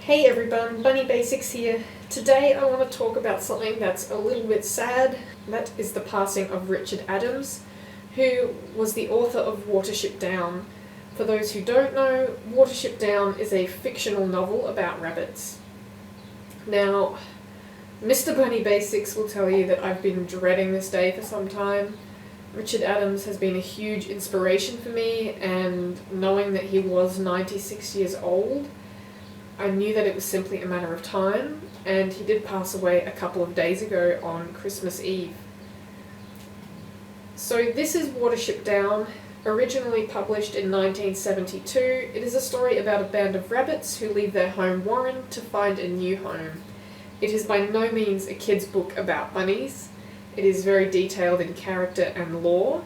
Hey everyone, Bunny Basics here. Today I want to talk about something that's a little bit sad. That is the passing of Richard Adams, who was the author of Watership Down. For those who don't know, Watership Down is a fictional novel about rabbits. Now, Mr. Bunny Basics will tell you that I've been dreading this day for some time. Richard Adams has been a huge inspiration for me, and knowing that he was 96 years old, I knew that it was simply a matter of time, and he did pass away a couple of days ago on Christmas Eve. So this is Watership Down, originally published in 1972. It is a story about a band of rabbits who leave their home warren to find a new home. It is by no means a kid's book about bunnies. It is very detailed in character and lore,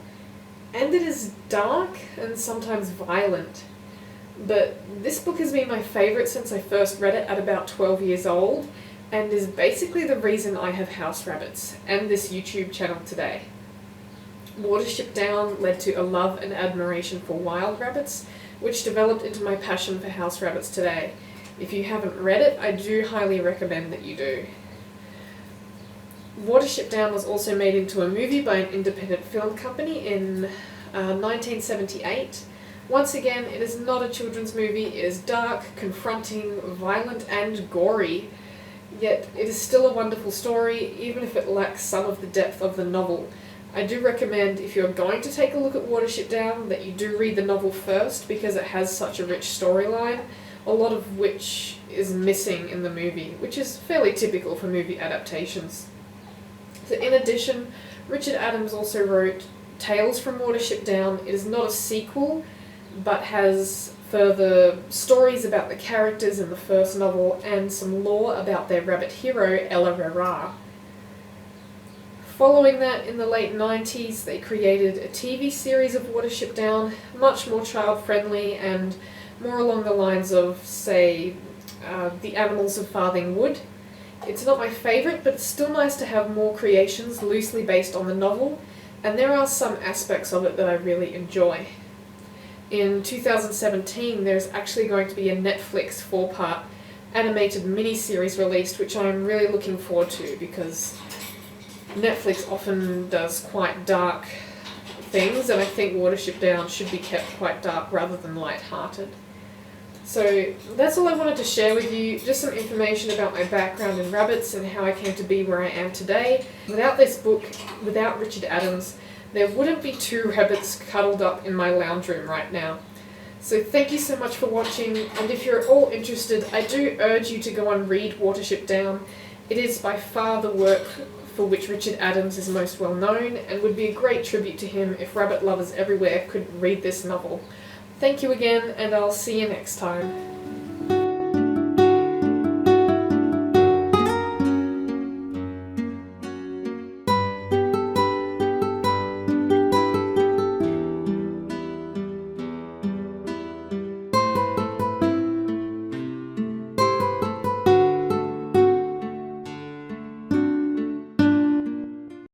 and it is dark and sometimes violent. But this book has been my favourite since I first read it at about 12 years old, and is basically the reason I have house rabbits and this YouTube channel today. Watership Down led to a love and admiration for wild rabbits, which developed into my passion for house rabbits today. If you haven't read it, I do highly recommend that you do. Watership Down was also made into a movie by an independent film company in 1978. Once again, it is not a children's movie. It is dark, confronting, violent and gory, yet it is still a wonderful story, even if it lacks some of the depth of the novel. I do recommend, if you're going to take a look at Watership Down, that you do read the novel first, because it has such a rich storyline, a lot of which is missing in the movie, which is fairly typical for movie adaptations. So in addition, Richard Adams also wrote Tales from Watership Down. It is not a sequel, but has further stories about the characters in the first novel and some lore about their rabbit hero, el-ahrairah. Following that, in the late 90s, they created a TV series of Watership Down, much more child-friendly and more along the lines of, say, The Animals of Farthing Wood. It's not my favourite, but it's still nice to have more creations loosely based on the novel, and there are some aspects of it that I really enjoy. In 2017, there's actually going to be a Netflix 4-part animated miniseries released, which I'm really looking forward to, because Netflix often does quite dark things, and I think Watership Down should be kept quite dark rather than light-hearted. So that's all I wanted to share with you, just some information about my background in rabbits and how I came to be where I am today. Without this book, without Richard Adams, there wouldn't be two rabbits cuddled up in my lounge room right now. So thank you so much for watching, and if you're all interested, I do urge you to go and read Watership Down. It is by far the work for which Richard Adams is most well known, and would be a great tribute to him if rabbit lovers everywhere could read this novel. Thank you again, and I'll see you next time.